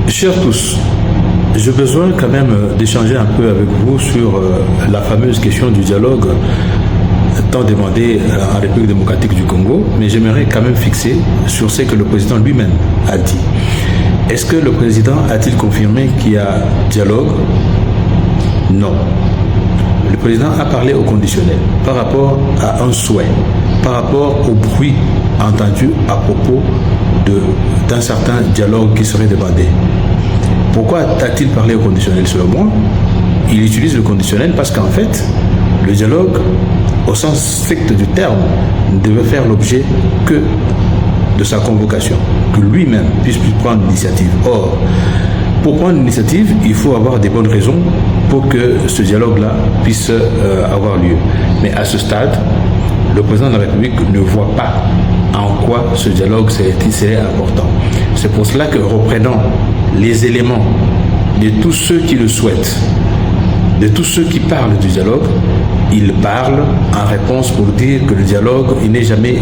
Chers tous, j'ai besoin quand même d'échanger un peu avec vous sur la fameuse question du dialogue tant demandé en République démocratique du Congo, mais j'aimerais quand même fixer sur ce que le président lui-même a dit. Est-ce que le président a-t-il confirmé qu'il y a dialogue? Non. Le président a parlé au conditionnel par rapport à un souhait, par rapport au bruit entendu à propos d'un certain dialogue qui serait demandé. Pourquoi a-t-il parlé au conditionnel selon moi? Il utilise le conditionnel parce qu'en fait, le dialogue, au sens strict du terme, ne devait faire l'objet que de sa convocation, que lui-même puisse prendre l'initiative. Or, pour prendre l'initiative, il faut avoir des bonnes raisons pour que ce dialogue-là puisse avoir lieu. Mais à ce stade, le président de la République ne voit pas en quoi ce dialogue serait important. C'est pour cela que, reprenant les éléments de tous ceux qui le souhaitent, de tous ceux qui parlent du dialogue, il parle en réponse pour dire que le dialogue, il n'est jamais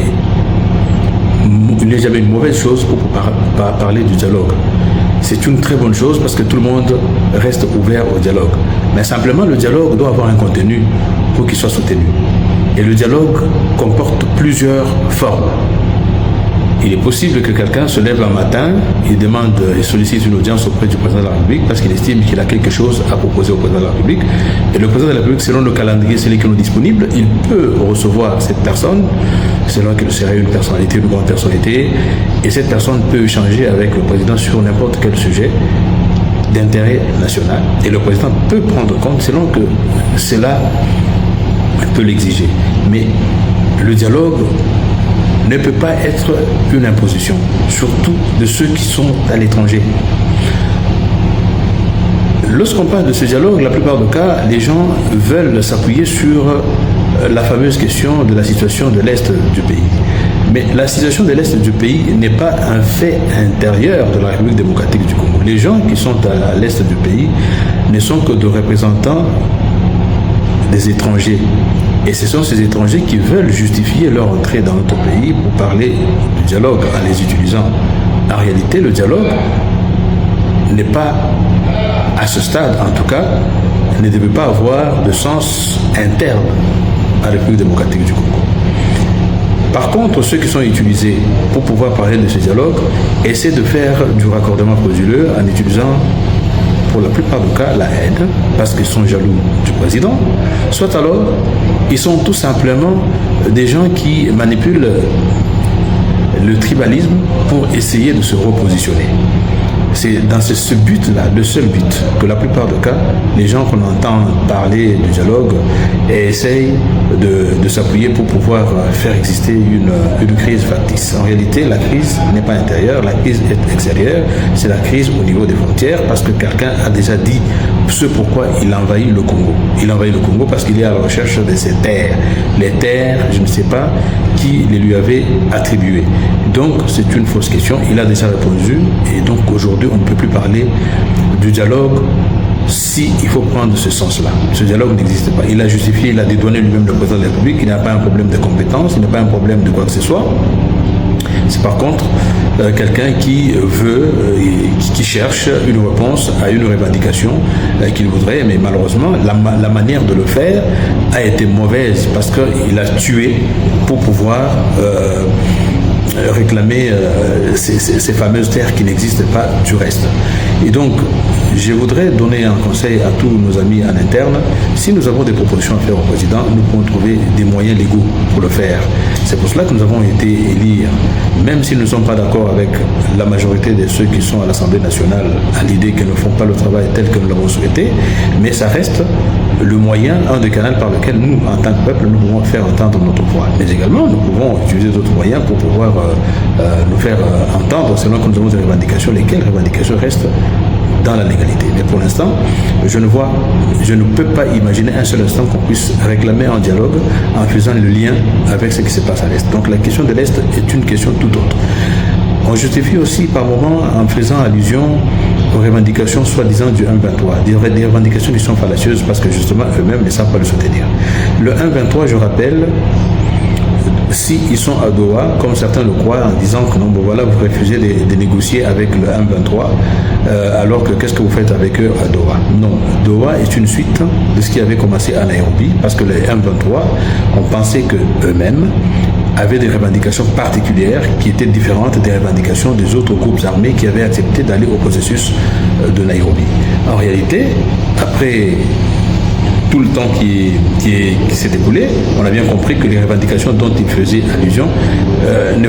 une mauvaise chose pour parler du dialogue. C'est une très bonne chose parce que tout le monde reste ouvert au dialogue. Mais simplement, le dialogue doit avoir un contenu pour qu'il soit soutenu. Et le dialogue comporte plusieurs formes. Il est possible que quelqu'un se lève un matin, il demande et sollicite une audience auprès du président de la République parce qu'il estime qu'il a quelque chose à proposer au président de la République. Et le président de la République, selon le calendrier, celui qui est disponible, il peut recevoir cette personne, selon qu'elle serait une personnalité, une grande personnalité, et cette personne peut échanger avec le président sur n'importe quel sujet d'intérêt national. Et le président peut prendre compte selon que cela peut l'exiger. Mais le dialogue ne peut pas être une imposition, surtout de ceux qui sont à l'étranger. Lorsqu'on parle de ce dialogue, la plupart des cas, les gens veulent s'appuyer sur la fameuse question de la situation de l'Est du pays. Mais la situation de l'Est du pays n'est pas un fait intérieur de la République démocratique du Congo. Les gens qui sont à l'Est du pays ne sont que des représentants des étrangers. Et ce sont ces étrangers qui veulent justifier leur entrée dans notre pays pour parler du dialogue en les utilisant. En réalité, le dialogue n'est pas, à ce stade en tout cas, ne devait pas avoir de sens interne à la République démocratique du Congo. Par contre, ceux qui sont utilisés pour pouvoir parler de ce dialogue essaient de faire du raccordement frauduleux en utilisant pour la plupart des cas la haine, parce qu'ils sont jaloux du président, soit alors ils sont tout simplement des gens qui manipulent le tribalisme pour essayer de se repositionner. C'est dans ce but-là, le seul but, que la plupart des cas, les gens qu'on entend parler du dialogue essayent de s'appuyer pour pouvoir faire exister une crise factice. En réalité, la crise n'est pas intérieure, la crise est extérieure, c'est la crise au niveau des frontières, parce que quelqu'un a déjà dit ce pourquoi il envahit le Congo. Il envahit le Congo parce qu'il est à la recherche de ses terres. Les terres, je ne sais pas qui les lui avait attribuées. Donc, c'est une fausse question. Il a déjà répondu. Et donc, aujourd'hui, on ne peut plus parler du dialogue si il faut prendre ce sens-là. Ce dialogue n'existe pas. Il a justifié, il a dédouané lui-même le président de la République. Il n'a pas un problème de compétence, il n'a pas un problème de quoi que ce soit. C'est par contre quelqu'un qui veut, qui cherche une réponse à une revendication qu'il voudrait, mais malheureusement, la manière de le faire a été mauvaise parce qu'il a tué pour pouvoir réclamer ces fameuses terres qui n'existent pas du reste. Et donc, je voudrais donner un conseil à tous nos amis en interne. Si nous avons des propositions à faire au président, nous pouvons trouver des moyens légaux pour le faire. C'est pour cela que nous avons été élire, même si nous ne sommes pas d'accord avec la majorité de ceux qui sont à l'Assemblée nationale, à l'idée qu'ils ne font pas le travail tel que nous l'avons souhaité, mais ça reste le moyen, un des canaux par lequel nous, en tant que peuple, nous pouvons faire entendre notre voix. Mais également, nous pouvons utiliser d'autres moyens pour pouvoir nous faire entendre selon que nous avons des revendications, lesquelles revendications restent dans la légalité. Mais pour l'instant, je ne peux pas imaginer un seul instant qu'on puisse réclamer un dialogue en faisant le lien avec ce qui se passe à l'Est. Donc la question de l'Est est une question tout autre. On justifie aussi par moments en faisant allusion aux revendications soi-disant du 1-23, des revendications qui sont fallacieuses parce que justement eux-mêmes ne savent pas le soutenir. Le 1-23, je rappelle, s'ils sont à Doha, comme certains le croient, en disant que non, bon voilà, vous refusez de négocier avec le M23, alors que qu'est-ce que vous faites avec eux à Doha? Non, Doha est une suite de ce qui avait commencé à Nairobi, parce que les M23 ont pensé qu'eux-mêmes avaient des revendications particulières qui étaient différentes des revendications des autres groupes armés qui avaient accepté d'aller au processus de Nairobi. En réalité, après tout le temps qui s'est écoulé, on a bien compris que les revendications dont il faisait allusion ne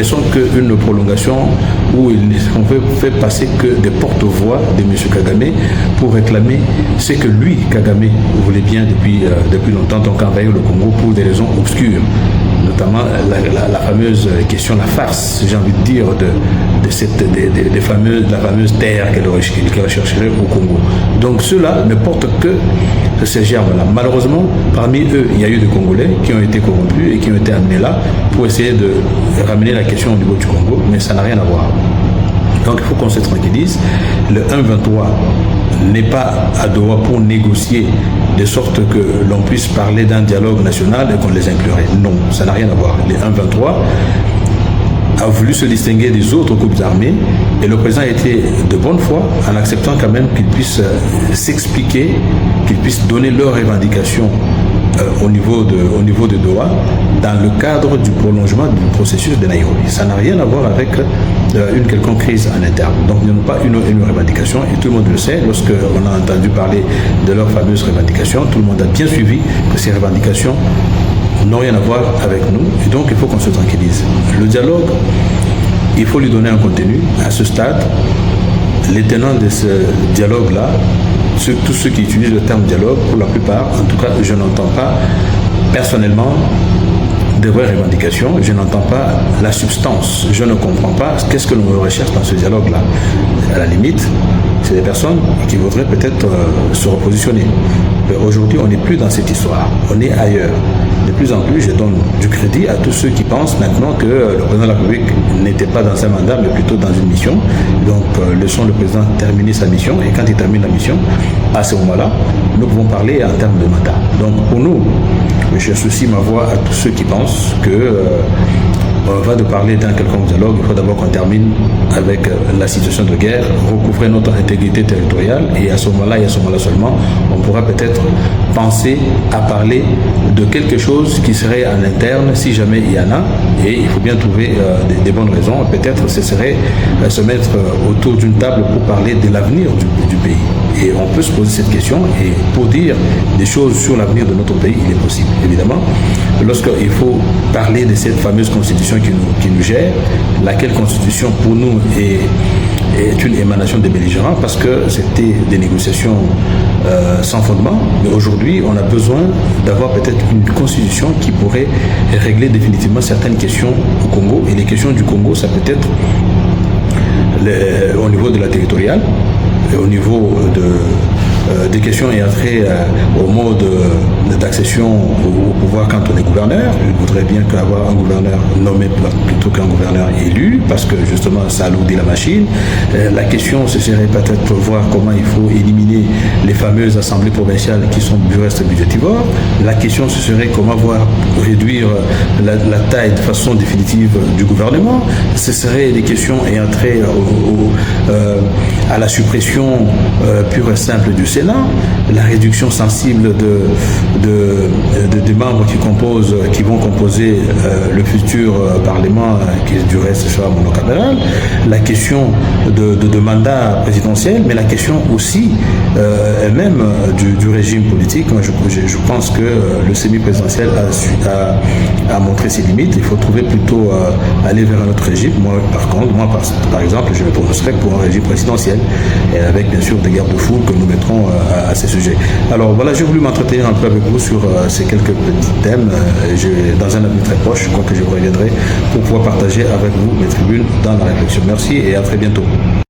sont qu'une prolongation où ils ne sont fait passer que des porte-voix de M. Kagame pour réclamer ce que lui, Kagame, voulait bien depuis longtemps, donc envahir le Congo pour des raisons obscures, notamment la fameuse question, la farce, j'ai envie de dire, de la fameuse terre qu'elle rechercherait au Congo. Donc ceux-là ne portent que ces germes-là. Malheureusement, parmi eux, il y a eu des Congolais qui ont été corrompus et qui ont été amenés là pour essayer de ramener la question au niveau du Congo, mais ça n'a rien à voir. Donc il faut qu'on se tranquillise. Le 1-23 n'est pas à Doha pour négocier de sorte que l'on puisse parler d'un dialogue national et qu'on les inclurait. Non, ça n'a rien à voir. Le 1-23 a voulu se distinguer des autres groupes armés et le président a été de bonne foi en acceptant quand même qu'ils puissent s'expliquer, qu'ils puissent donner leurs revendications au niveau de Doha dans le cadre du prolongement du processus de Nairobi. Ça n'a rien à voir avec une quelconque crise en interne. Donc ils n'ont pas une revendication et tout le monde le sait. Lorsqu'on a entendu parler de leurs fameuses revendications, tout le monde a bien suivi que ces revendications n'ont rien à voir avec nous et donc il faut qu'on se tranquillise. Le dialogue, il faut lui donner un contenu. À ce stade, les tenants de ce dialogue-là, tous ceux qui utilisent le terme dialogue, pour la plupart, en tout cas, je n'entends pas personnellement de vraies revendications, je n'entends pas la substance, je ne comprends pas qu'est-ce que l'on recherche dans ce dialogue-là. À la limite, c'est des personnes qui voudraient peut-être se repositionner. Aujourd'hui, on n'est plus dans cette histoire, on est ailleurs. De plus en plus, je donne du crédit à tous ceux qui pensent maintenant que le président de la République n'était pas dans un mandat, mais plutôt dans une mission. Donc, laissons le président terminer sa mission, et quand il termine la mission, à ce moment-là, nous pouvons parler en termes de mandat. Donc, pour nous, je associe ma voix à tous ceux qui pensent que avant de parler d'un quelconque dialogue, il faut d'abord qu'on termine avec la situation de guerre, recouvrer notre intégrité territoriale, et à ce moment-là, et à ce moment-là seulement, on pourra peut-être penser à parler de quelque chose qui serait en interne, si jamais il y en a, et il faut bien trouver des bonnes raisons. Peut-être ce serait se mettre autour d'une table pour parler de l'avenir du pays. Et on peut se poser cette question, et pour dire des choses sur l'avenir de notre pays, il est possible, évidemment. Lorsqu'il faut parler de cette fameuse constitution qui nous gère, laquelle constitution pour nous est une émanation des belligérants, parce que c'était des négociations sans fondement, mais aujourd'hui on a besoin d'avoir peut-être une constitution qui pourrait régler définitivement certaines questions au Congo, et les questions du Congo, ça peut être au niveau de la territoriale, au niveau des questions ayant trait au mode d'accession au pouvoir quand on est gouverneur. Je voudrais bien avoir un gouverneur nommé plutôt qu'un gouverneur élu, parce que justement ça alourdit la machine. La question, ce serait peut-être voir comment il faut éliminer les fameuses assemblées provinciales qui sont du reste budgétivores. La question, ce serait comment réduire la taille de façon définitive du gouvernement. Ce seraient des questions ayant trait à la suppression pure et simple du Sénat, la réduction sensible des membres qui vont composer le futur Parlement, qui du reste sera monocaméral, la question de mandat présidentiel, mais la question aussi même du régime politique. Moi, je pense que le semi-présidentiel a montré ses limites. Il faut trouver plutôt aller vers un autre régime. Moi, par exemple, je me prononcerai pour un régime présidentiel, et avec bien sûr des garde-fous que nous mettrons à ces sujets. Alors voilà, j'ai voulu m'entretenir un peu avec vous sur ces quelques petits thèmes. Dans un avenir très proche, je crois que je reviendrai pour pouvoir partager avec vous mes tribunes dans la réflexion. Merci et à très bientôt.